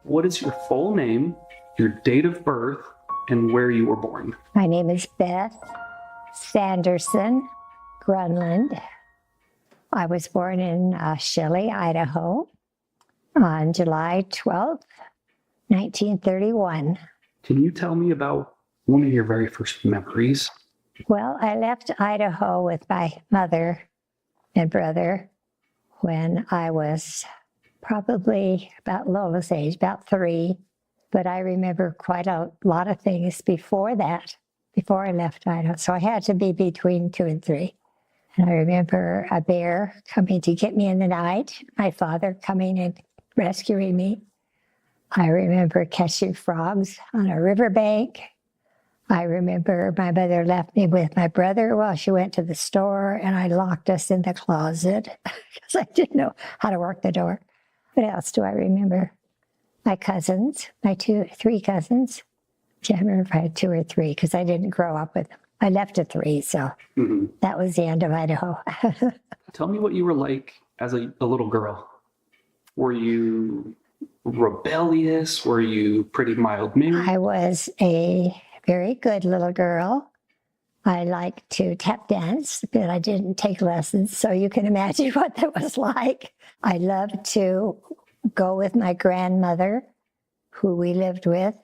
What is your full name, your date of birth, and where you were born? My name is Beth Sanderson Grunland. I was born in Shelley, Idaho on July 12th, 1931. Can you tell me about one of your very first memories? Well, I left Idaho with my mother and brother when I was probably about Lola's age, about 3. But I remember quite a lot of things before that, before I left Idaho. So I had to be between 2 and 3. And I remember a bear coming to get me in the night, my father coming and rescuing me. I remember catching frogs on a riverbank. I remember my mother left me with my brother while she went to the store, and I locked us in the closet because I didn't know how to work the door. What else do I remember? My cousins, my 3 cousins. I remember if I had 2 or 3 because I didn't grow up with them. I left at 3, so that was the end of Idaho. Tell me what you were like as a little girl. Were you rebellious? Were you pretty mild-mannered? I was a very good little girl. I liked to tap dance, but I didn't take lessons, so you can imagine what that was like. I loved to go with my grandmother, who we lived with,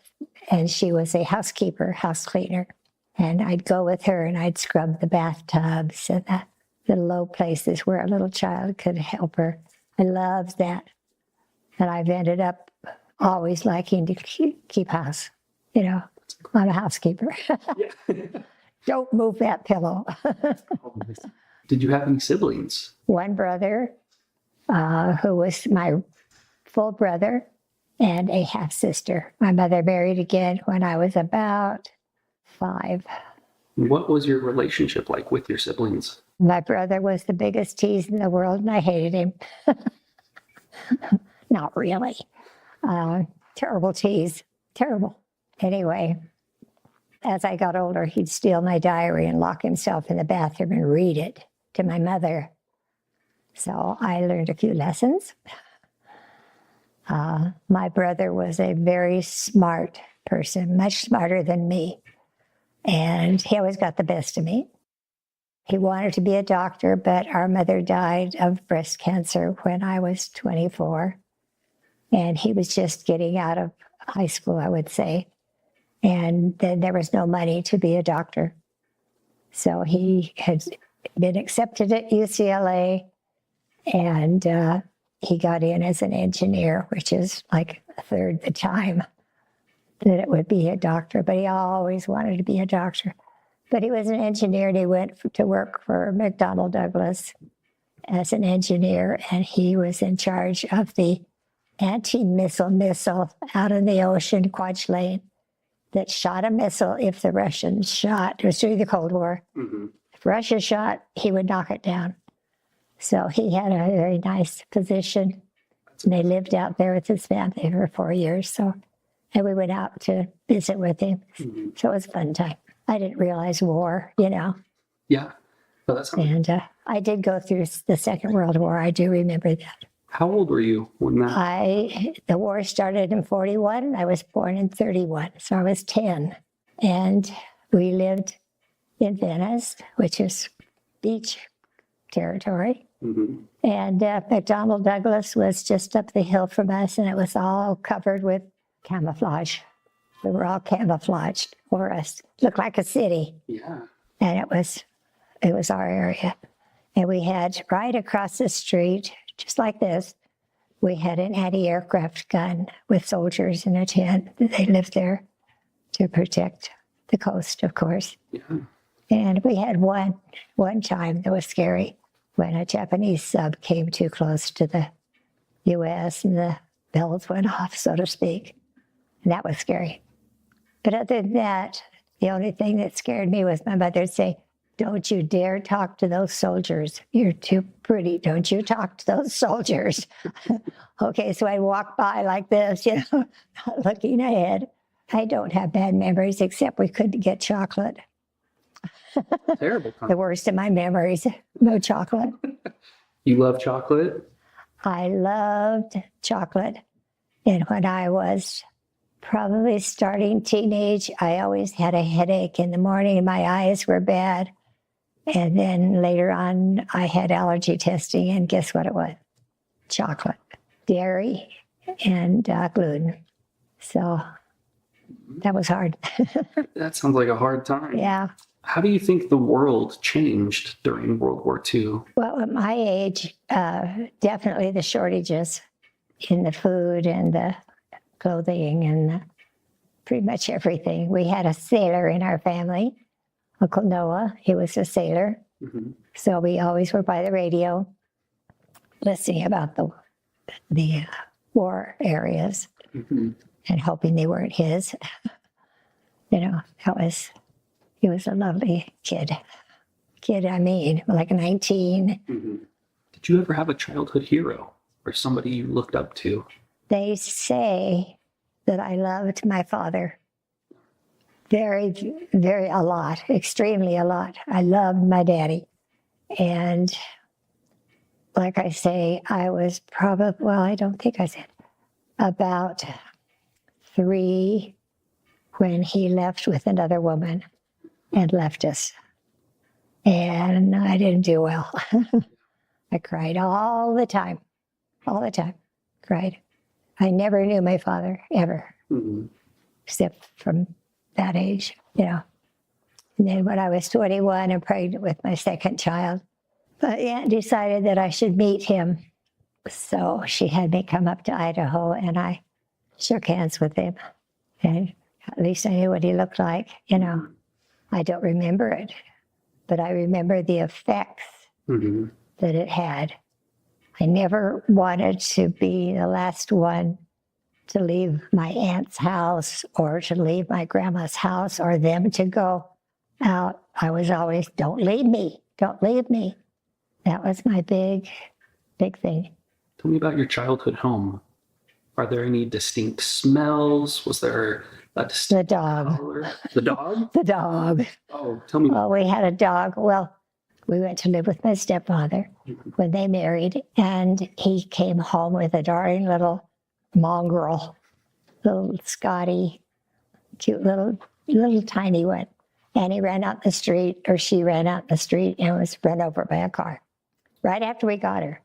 and she was a housekeeper, house cleaner. And I'd go with her and I'd scrub the bathtubs and the low places where a little child could help her. I loved that. And I've ended up always liking to keep house. You know, I'm a housekeeper. Don't move that pillow. Did you have any siblings? One brother, who was my full brother, and a half-sister. My mother married again when I was about 5. What was your relationship like with your siblings? My brother was the biggest tease in the world, and I hated him. Not really. Terrible tease. Terrible. Anyway, as I got older, he'd steal my diary and lock himself in the bathroom and read it to my mother. So I learned a few lessons. My brother was a very smart person, much smarter than me. And he always got the best of me. He wanted to be a doctor, but our mother died of breast cancer when I was 24. And he was just getting out of high school, I would say. And then there was no money to be a doctor. So he had been accepted at UCLA, and he got in as an engineer, which is like a third the time that it would be a doctor. But he always wanted to be a doctor. But he was an engineer, and he went to work for McDonnell Douglas as an engineer, and he was in charge of the anti-missile out in the ocean, Kwajalein, that shot a missile if the Russians shot. It was during the Cold War. If Russia shot, he would knock it down. So he had a very nice position. And they lived out there with his family for 4 years. And we went out to visit with him. So it was a fun time. I didn't realize war, you know. Yeah. Well, that's and I did go through the Second World War. I do remember that. How old were you when that? The war started in 41. I was born in 31, so I was 10. And we lived in Venice, which is beach territory. And McDonnell Douglas was just up the hill from us, and it was all covered with camouflage. We were all camouflaged for us. Looked like a city. Yeah. And it was our area. And we had right across the street, just like this, we had an anti-aircraft gun with soldiers in a tent. They lived there to protect the coast, of course. Yeah. And we had one time that was scary when a Japanese sub came too close to the U.S. and the bells went off, so to speak. And that was scary. But other than that, the only thing that scared me was my mother would say, "Don't you dare talk to those soldiers. You're too pretty. Don't you talk to those soldiers." Okay, so I walk by like this, you know, not looking ahead. I don't have bad memories, except we couldn't get chocolate. Terrible. The worst of my memories, no chocolate. You love chocolate? I loved chocolate. And when I was probably starting teenage, I always had a headache in the morning and my eyes were bad. And then later on, I had allergy testing, and guess what it was? Chocolate, dairy, and gluten. So that was hard. That sounds like a hard time. Yeah. How do you think the world changed during World War II? Well, at my age, definitely the shortages in the food and the clothing and pretty much everything. We had a sailor in our family, Uncle Noah. He was a sailor. Mm-hmm. So we always were by the radio listening about the war areas Mm-hmm. and hoping they weren't his. You know, he was a lovely kid. I mean, like 19. Mm-hmm. Did you ever have a childhood hero or somebody you looked up to? They say that I loved my father very, very a lot, extremely a lot. I loved my daddy. And like I say, I was probably, well, I don't think I said, about 3 when he left with another woman and left us. And I didn't do well. I cried all the time, cried. I never knew my father, ever, Mm-hmm. except from that age, you know. And then when I was 21 and pregnant with my second child, my aunt decided that I should meet him. So she had me come up to Idaho, and I shook hands with him. And at least I knew what he looked like, you know. I don't remember it, but I remember the effects Mm-hmm. that it had. I never wanted to be the last one to leave my aunt's house or to leave my grandma's house or them to go out. I was always, don't leave me. That was my big thing. Tell me about your childhood home. Are there any distinct smells? Was there a The distinct dog. color? The dog? The dog. Oh, tell me. Well, we had a dog. Well, we went to live with my stepfather when they married, and he came home with a darling little mongrel, little Scotty, cute little tiny one. And he ran out the street, or she ran out the street and was run over by a car right after we got her.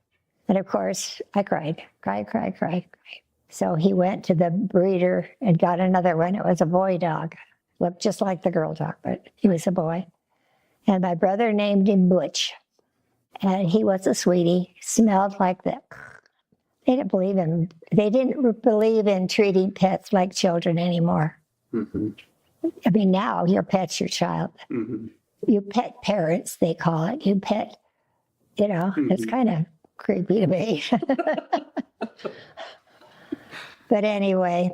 And of course, I cried. So he went to the breeder and got another one. It was a boy dog, looked just like the girl dog, but he was a boy. And my brother named him Butch. And he was a sweetie, smelled like that. They didn't believe in treating pets like children anymore. Mm-hmm. I mean, now your pet's your child. Mm-hmm. You pet parents, they call it. You pet, you know, it's kind of creepy to me. But anyway,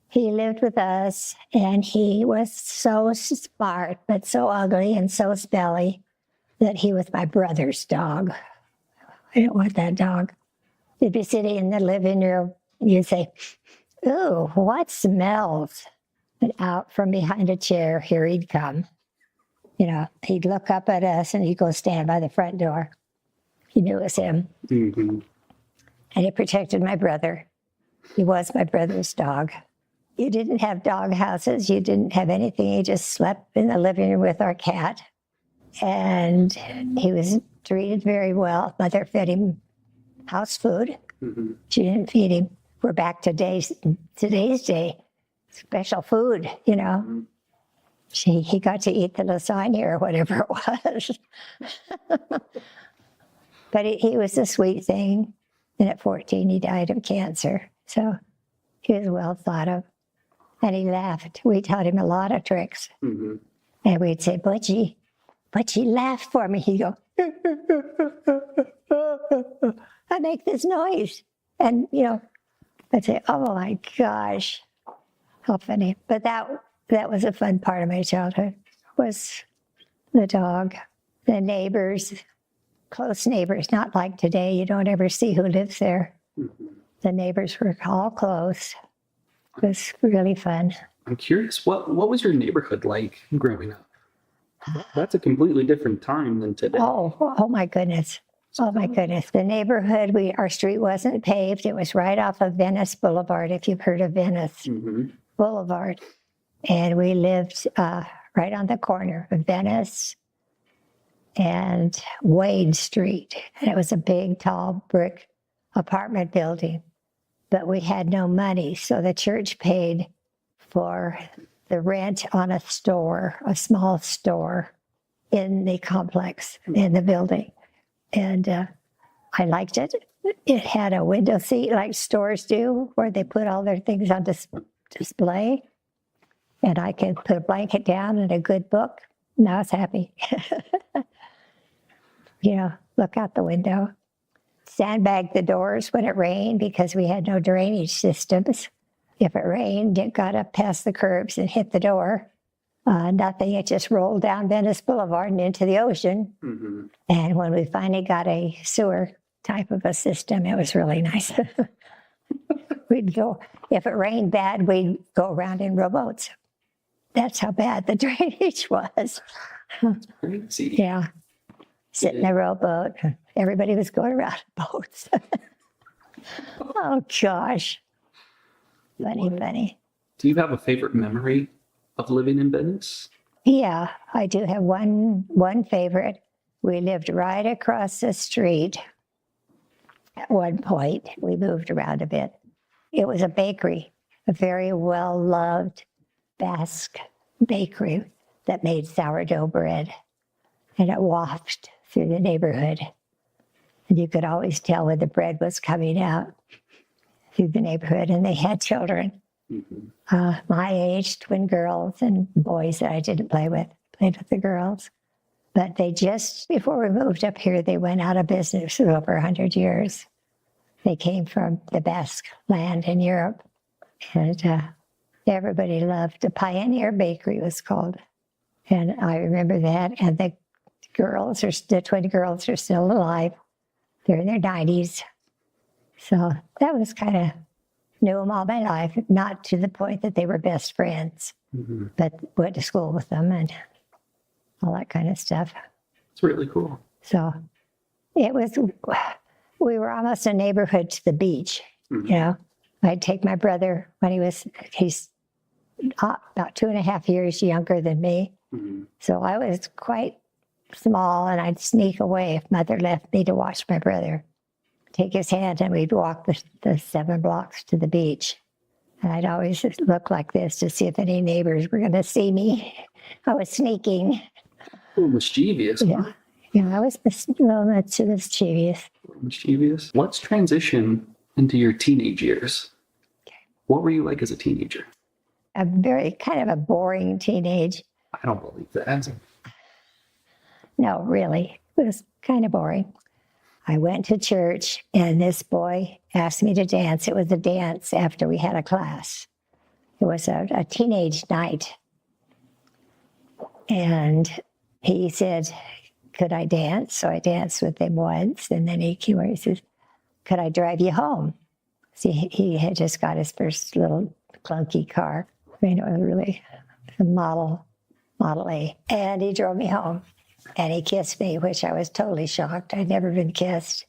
he lived with us, and he was so smart, but so ugly and so smelly that he was my brother's dog. I didn't want that dog. You'd be sitting in the living room, and you'd say, ooh, what smells? And out from behind a chair, here he'd come. You know, he'd look up at us, and he'd go stand by the front door. He knew it was him. Mm-hmm. And he protected my brother. He was my brother's dog. You didn't have dog houses. You didn't have anything. He just slept in the living room with our cat. And he was treated very well. Mother fed him house food. Mm-hmm. She didn't feed him. We're back to today's day. Special food, you know. He got to eat the lasagna or whatever it was. But he was a sweet thing. And at 14, he died of cancer. So he was well thought of. And he laughed. We taught him a lot of tricks. Mm-hmm. And we'd say, Butchie, laugh for me. He'd go, I make this noise. And, you know, I'd say, oh my gosh, how funny. But that was a fun part of my childhood, was the dog, the neighbors, close neighbors, not like today. You don't ever see who lives there. Mm-hmm. The neighbors were all close. It was really fun. I'm curious, what was your neighborhood like growing up? That's a completely different time than today. Oh my goodness. Oh my goodness. The neighborhood, our street wasn't paved. It was right off of Venice Boulevard, if you've heard of Venice Boulevard. And we lived right on the corner of Venice and Wade Street. And it was a big, tall brick apartment building. But we had no money, so the church paid for the rent on a store, a small store in the complex, in the building. And I liked it. It had a window seat like stores do, where they put all their things on display. And I could put a blanket down and a good book. And I was happy. Look out the window. Sandbag the doors when it rained because we had no drainage systems. If it rained, it got up past the curbs and hit the door. Nothing, it just rolled down Venice Boulevard and into the ocean. And when we finally got a sewer type of a system, it was really nice. We'd go, if it rained bad, we'd go around in rowboats. That's how bad the drainage was. Crazy. Yeah. Sit in a rowboat. Everybody was going around in boats. Oh, gosh. Funny. Do you have a favorite memory of living in Venice? Yeah, I do have one favorite. We lived right across the street at one point. We moved around a bit. It was a bakery, a very well-loved Basque bakery that made sourdough bread. And it wafted through the neighborhood. And you could always tell when the bread was coming out through the neighborhood. And they had children. My age, twin girls and boys that I didn't play with, played with the girls. But they just, before we moved up here, they went out of business for over 100 years. They came from the Basque land in Europe. And everybody loved the Pioneer Bakery, was called. And I remember that. And the twin girls are still alive. They're in their 90s. So that was kind of, knew them all my life, not to the point that they were best friends, but went to school with them and all that kind of stuff. It's really cool. So we were almost a neighborhood to the beach, I'd take my brother when he's about 2.5 years younger than me. So I was quite small and I'd sneak away if mother left me to watch my brother. Take his hand and we'd walk the 7 blocks to the beach. And I'd always look like this to see if any neighbors were going to see me. I was sneaking. Oh, mischievous. Yeah, I was a little mischievous. Mischievous. Let's transition into your teenage years. Okay. What were you like as a teenager? A very kind of a boring teenage. I don't believe that. No, really. It was kind of boring. I went to church and this boy asked me to dance. It was a dance after we had a class. It was a teenage night. And he said, could I dance? So I danced with him once. And then he came over and he says, could I drive you home? See, he had just got his first little clunky car. I mean, it was really a Model A. And he drove me home. And he kissed me, which I was totally shocked. I'd never been kissed.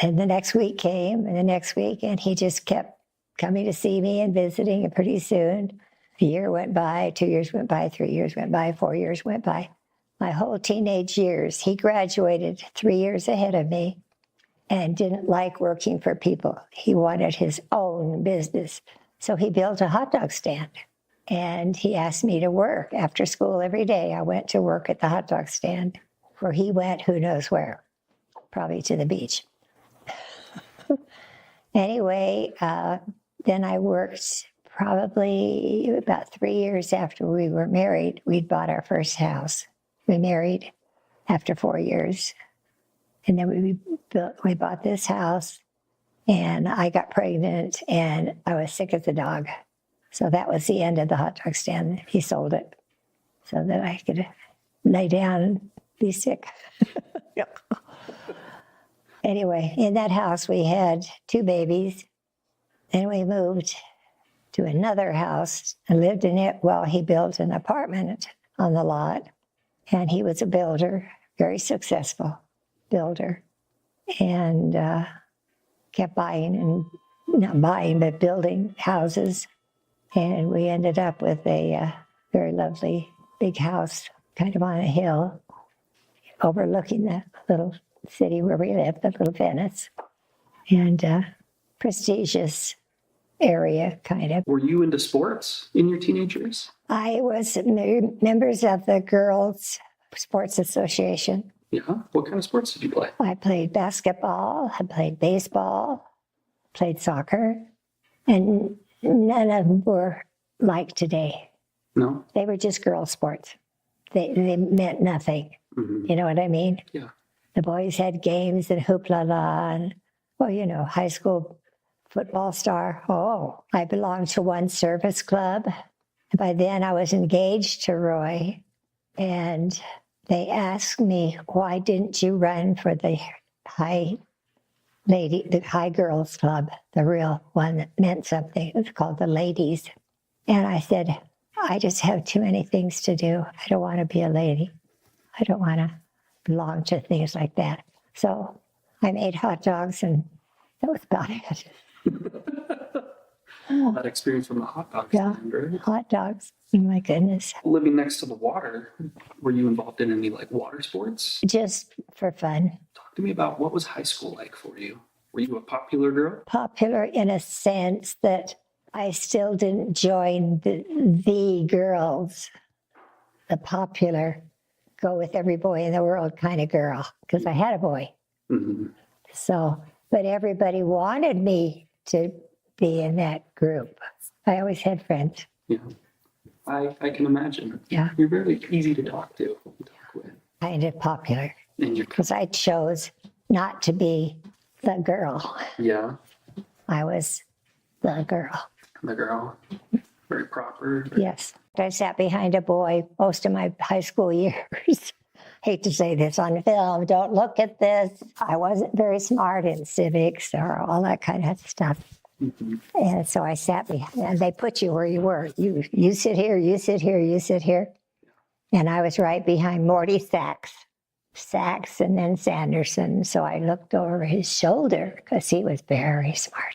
And the next week came, and the next week, and he just kept coming to see me and visiting. And pretty soon, a year went by, 2 years went by, 3 years went by, 4 years went by. My whole teenage years, he graduated 3 years ahead of me and didn't like working for people. He wanted his own business. So he built a hot dog stand. And he asked me to work after school every day. I went to work at the hot dog stand, where he went who knows where, probably to the beach. Anyway, then I worked probably about 3 years after we were married. We'd bought our first house. We married after 4 years. And then we bought this house, and I got pregnant, and I was sick as a dog. So that was the end of the hot dog stand. He sold it so that I could lay down and be sick. Anyway, in that house, we had 2 babies. Then we moved to another house and lived in it while he built an apartment on the lot. And he was a builder, very successful builder. and kept buying and not buying, but building houses. And we ended up with a very lovely big house kind of on a hill overlooking the little city where we live, the little Venice, and prestigious area kind of. Were you into sports in your teenage years? I was members of the Girls Sports Association. Yeah. What kind of sports did you play? I played basketball, I played baseball, played soccer, and none of them were like today. No? They were just girl sports. They meant nothing. Mm-hmm. You know what I mean? Yeah. The boys had games and hoopla la and, well, you know, high school football star. Oh, I belonged to one service club. By then I was engaged to Roy, and they asked me, why didn't you run for the high girls club, the real one that meant something? It was called the ladies. And I said, I just have too many things to do. I don't want to be a lady. I don't want to belong to things like that. So I made hot dogs, and that was about it. That experience from the hot dog Yeah, stand, right? hot dogs. Oh my goodness. Living next to the water, were you involved in any like water sports? Just for fun. Talk to me about what was high school like for you. Were you a popular girl? Popular in a sense that I still didn't join the girls, the popular, go with every boy in the world kind of girl, because I had a boy. Mm-hmm. So, but everybody wanted me to be in that group. I always had friends. Yeah. I can imagine. Yeah. You're very easy to talk with. Kind of popular, And you're, because I chose not to be the girl. yeah, I was the girl. the girl. Very proper. Yes. I sat behind a boy most of my high school years. Hate to say this on film, don't look at this. I wasn't very smart in civics or all that kind of stuff. Mm-hmm. And so I sat behind, and they put you where you were. You sit here, you sit here, you sit here. And I was right behind Morty Sachs, and then Sanderson. So I looked over his shoulder because he was very smart.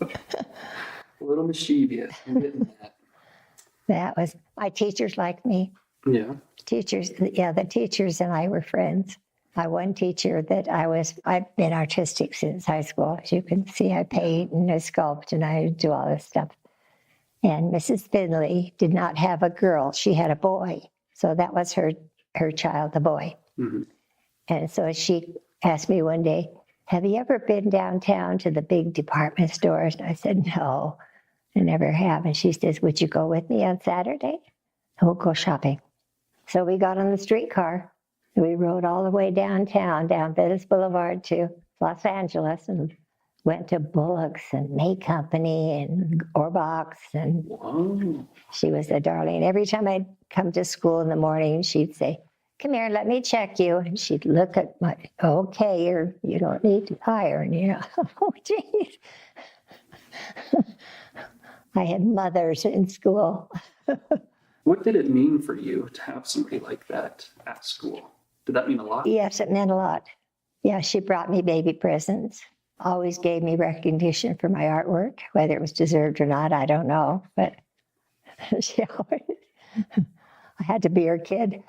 A little mischievous. I'm getting that. That was, my teachers liked me. Yeah. The teachers and I were friends. My one teacher I've been artistic since high school. As you can see, I paint and I sculpt and I do all this stuff. And Mrs. Finley did not have a girl. She had a boy. So that was her child, the boy. Mm-hmm. And so she asked me one day, have you ever been downtown to the big department stores? And I said, no, I never have. And she says, would you go with me on Saturday? And we'll go shopping. So we got on the streetcar. We rode all the way downtown, down Venice Boulevard to Los Angeles, and went to Bullock's and May Company and Orbach's. And Wow. she was a darling. Every time I'd come to school in the morning, she'd say, come here, let me check you. And she'd look at my, okay, you don't need to iron. You know, oh, geez. I had mothers in school. What did it mean for you to have somebody like that at school? Did that mean a lot? Yes, it meant a lot. Yeah, she brought me baby presents, always gave me recognition for my artwork, whether it was deserved or not, I don't know. But she always, I had to be her kid.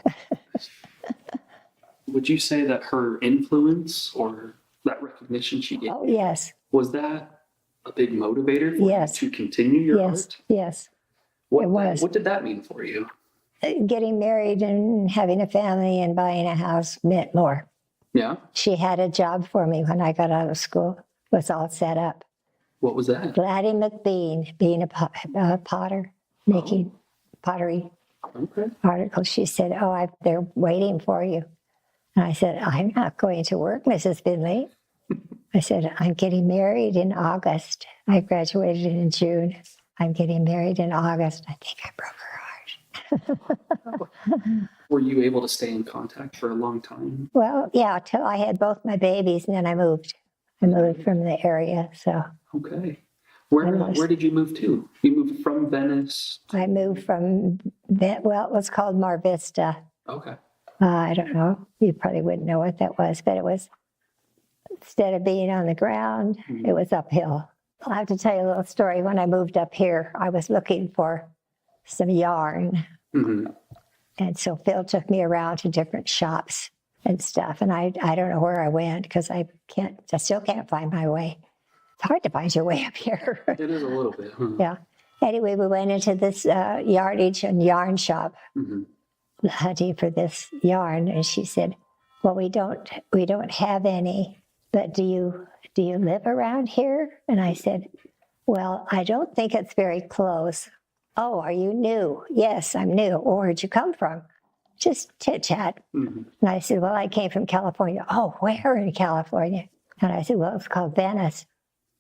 Would you say that her influence or that recognition she gave Oh, you, yes, was that a big motivator for Yes. you to continue your yes, art? yes. What, it was. What did that mean for you? Getting married and having a family and buying a house meant more. Yeah. She had a job for me when I got out of school. It was all set up. What was that? Gladys McBean, being a potter, making pottery Okay. articles. She said, they're waiting for you. And I said, I'm not going to work, Mrs. Finley. I said, I'm getting married in August. I graduated in June. I'm getting married in August. I think I broke her heart. Were you able to stay in contact for a long time? Well, yeah, till I had both my babies, and then I moved. I moved from the area, so Okay. Where did you move to? You moved from Venice? I moved from, it was called Mar Vista. Okay. I don't know. You probably wouldn't know what that was, but it was, instead of being on the ground, it was uphill. I'll have to tell you a little story. When I moved up here, I was looking for some yarn. Mm-hmm. And so Phil took me around to different shops and stuff. And I don't know where I went because I still can't find my way. It's hard to find your way up here. It is a little bit. Huh? Yeah. Anyway, we went into this yardage and yarn shop, hunting for this yarn. And she said, well, we don't have any, but do you live around here? And I said, well, I don't think it's very close. Oh, are you new? Yes, I'm new. Or where'd you come from? Just chit chat. And I said, well, I came from California. Oh, where in California? And I said, well, it's called Venice.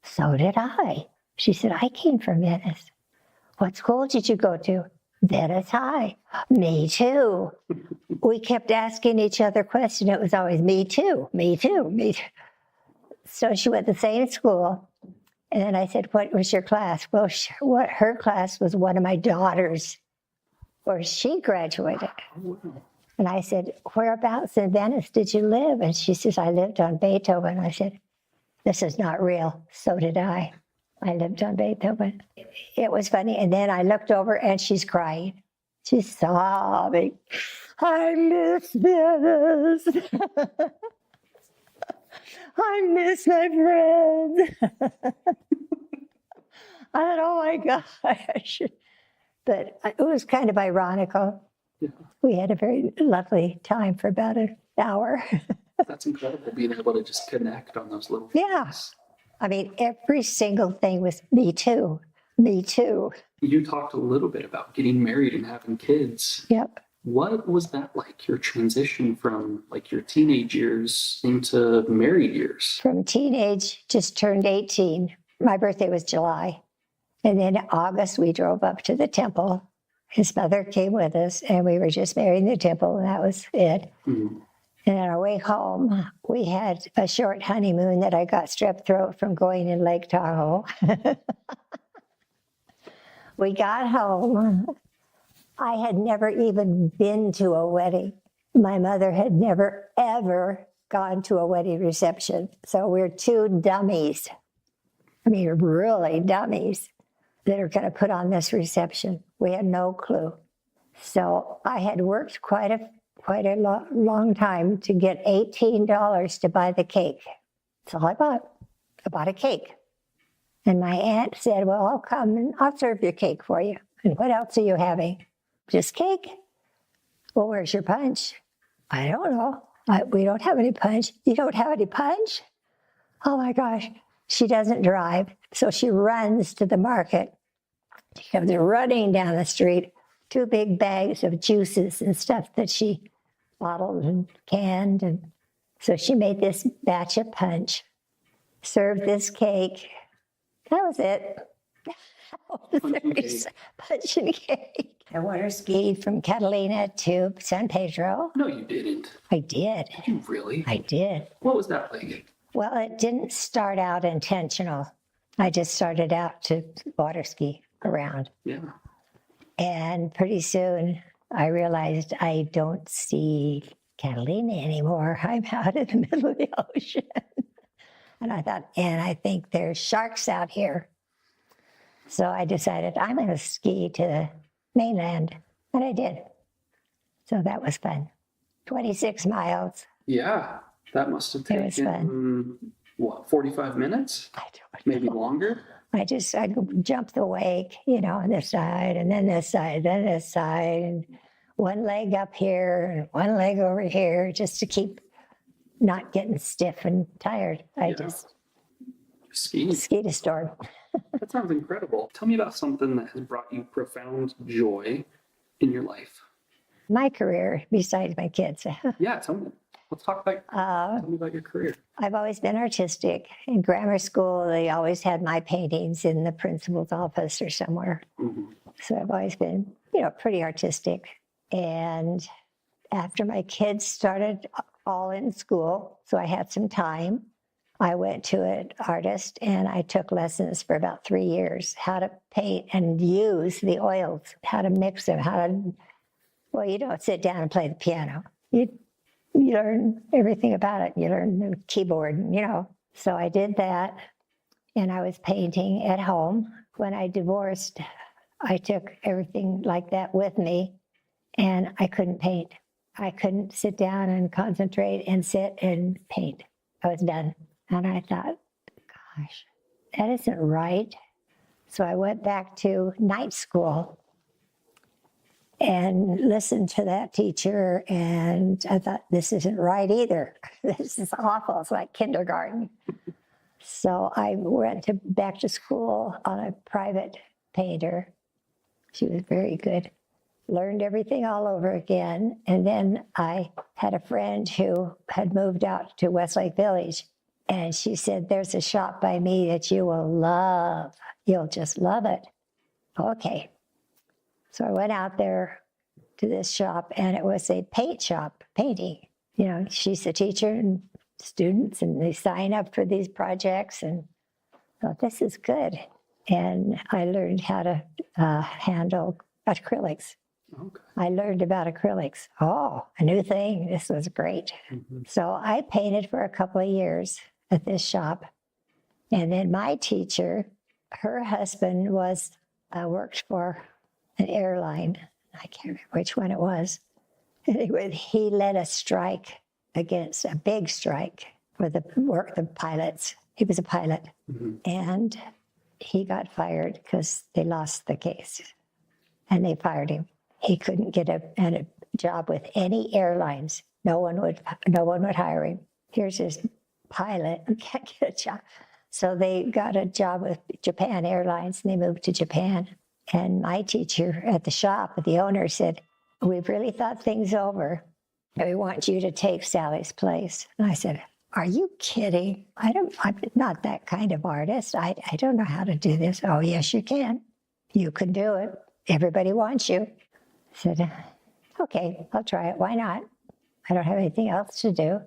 So did I. She said, I came from Venice. What school did you go to? Venice High. Me too. We kept asking each other questions. It was always me too, me too, me too. So she went to the same school. And then I said, what was your class? Well, her class was one of my daughters, where she graduated. And I said, whereabouts in Venice did you live? And she says, I lived on Beethoven. I said, this is not real. So did I. I lived on Beethoven. It was funny. And then I looked over and she's crying. She's sobbing. I miss Venice. I miss my friends. I thought, oh my gosh. But it was kind of ironical. Yeah. We had a very lovely time for about an hour. That's incredible, being able to just connect on those little Yeah. things. I mean, every single thing was me too, me too. You talked a little bit about getting married and having kids. Yep. What was that like, your transition from like your teenage years into married years? From teenage, just turned 18. My birthday was July. And then in August, we drove up to the temple. His mother came with us, and we were just married in the temple, and that was it. Mm-hmm. And on our way home, we had a short honeymoon that I got strep throat from going in Lake Tahoe. We got home. I had never even been to a wedding. My mother had never, ever gone to a wedding reception. So we're two dummies. I mean, really dummies that are going to put on this reception. We had no clue. So I had worked quite a long time to get $18 to buy the cake. That's all I bought. I bought a cake. And my aunt said, well, I'll come and I'll serve your cake for you. And what else are you having? Just cake? Well, where's your punch? I don't know. We don't have any punch. You don't have any punch? Oh my gosh. She doesn't drive. So she runs to the market. She comes running down the street, 2 big bags of juices and stuff that she bottled and canned. And so she made this batch of punch, served this cake. That was it. Punch and cake. I water skied from Catalina to San Pedro. No, you didn't. I did. Did you really? I did. What was that like? Well, it didn't start out intentional. I just started out to water ski around. Yeah. And pretty soon I realized I don't see Catalina anymore. I'm out in the middle of the ocean. And I thought, and I think there's sharks out here. So I decided I'm going to ski to the mainland. And I did. So that was fun. 26 miles. Yeah. That must have It was taken, what, 45 minutes? I don't Maybe know. longer? I'd jump the wake, on this side, and then this side, then this side, and one leg up here, and one leg over here, just to keep not getting stiff and tired. I just Skiing. skied a storm. That sounds incredible. Tell me about something that has brought you profound joy in your life. My career, besides my kids, Yeah, tell me. Let's talk about, tell me about your career. I've always been artistic. In grammar school, they always had my paintings in the principal's office or somewhere. Mm-hmm. So I've always been, pretty artistic. And after my kids started all in school, so I had some time, I went to an artist and I took lessons for about 3 years, how to paint and use the oils, how to mix them, well, you don't sit down and play the piano. you learn everything about it. You learn the keyboard, So I did that, and I was painting at home. When I divorced, I took everything like that with me, and I couldn't paint. I couldn't sit down and concentrate and sit and paint. I was done. And I thought, gosh, that isn't right. So I went back to night school and listened to that teacher, and I thought, this isn't right either. This is awful. It's like kindergarten. So I went back to school on a private painter. She was very good. Learned everything all over again. And then I had a friend who had moved out to Westlake Village, and she said, there's a shop by me that you will love. You'll just love it. Okay. So I went out there to this shop, and it was a paint shop, painting. She's a teacher, and students, and they sign up for these projects, and I thought, this is good. And I learned how to handle acrylics. Okay. I learned about acrylics. Oh, a new thing. This was great. Mm-hmm. So I painted for a couple of years at this shop. And then my teacher, her husband worked for an airline. I can't remember which one it was. Anyway, he led a big strike for the pilots. He was a pilot. Mm-hmm. And he got fired because they lost the case. And they fired him. He couldn't get a job with any airlines. No one would hire him. Here's this pilot who can't get a job. So they got a job with Japan Airlines, and they moved to Japan. And my teacher at the shop, the owner, said, we've really thought things over, and we want you to take Sally's place. And I said, are you kidding? I'm not that kind of artist. I don't know how to do this. Oh, yes, you can. You can do it. Everybody wants you. I said, okay, I'll try it. Why not? I don't have anything else to do,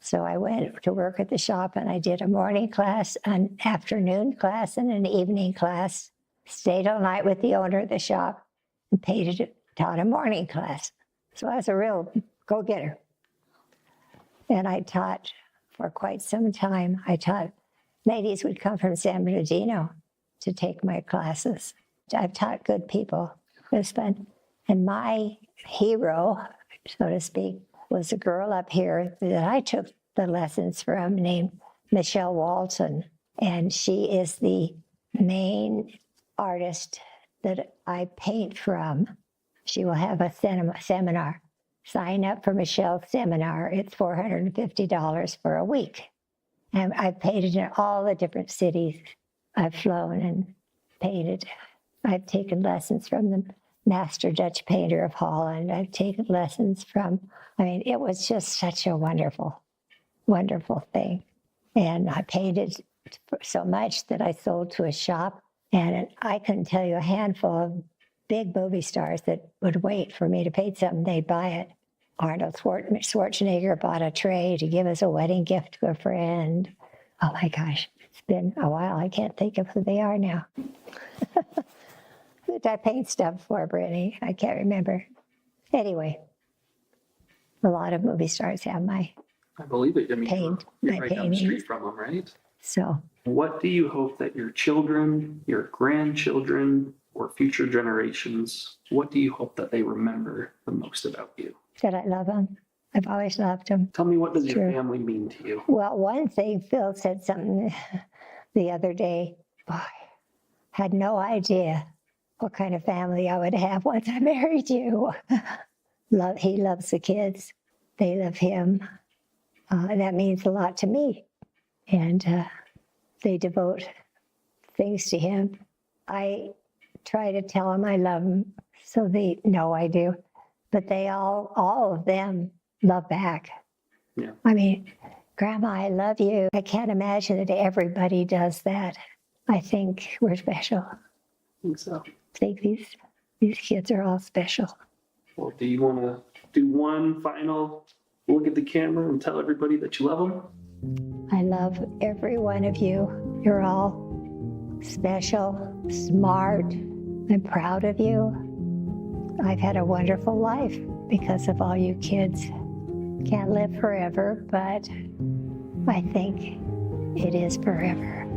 So I went to work at the shop, and I did a morning class, an afternoon class, and an evening class. Stayed all night with the owner of the shop and taught a morning class. So I was a real go-getter. And I taught for quite some time. Ladies would come from San Bernardino to take my classes. I've taught good people. It was fun. And my hero, so to speak, was a girl up here that I took the lessons from named Michelle Walton. And she is the main artist that I paint from. She will have a seminar. Sign up for Michelle's seminar. It's $450 for a week. And I've painted in all the different cities. I've flown and painted. I've taken lessons from the master Dutch painter of Holland. I've taken lessons it was just such a wonderful, wonderful thing. And I painted so much that I sold to a shop. And I couldn't tell you a handful of big movie stars that would wait for me to paint something. They'd buy it. Arnold Schwarzenegger bought a tray to give as a wedding gift to a friend. Oh my gosh, it's been a while. I can't think of who they are now. Who did I paint stuff for, Brittany? I can't remember. Anyway, a lot of movie stars have my I believe it. paint. You're My right down the paintings. street from them, right? So What do you hope that your children, your grandchildren, or future generations, what do you hope that they remember the most about you? that I love them. I've always loved them. Tell me, what does Sure. your family mean to you? Well, one thing, Phil said something the other day. Boy, had no idea what kind of family I would have once I married you. He loves the kids. They love him. That means a lot to me. And they devote things to him. I try to tell them I love them, so they know I do. But they all of them love back. Yeah. Grandma, I love you. I can't imagine that everybody does that. I think we're special. I think so. I think these kids are all special. Well, do you want to do one final look at the camera and tell everybody that you love them? I love every one of you. You're all special, smart. I'm proud of you. I've had a wonderful life because of all you kids. can't live forever, but I think it is forever.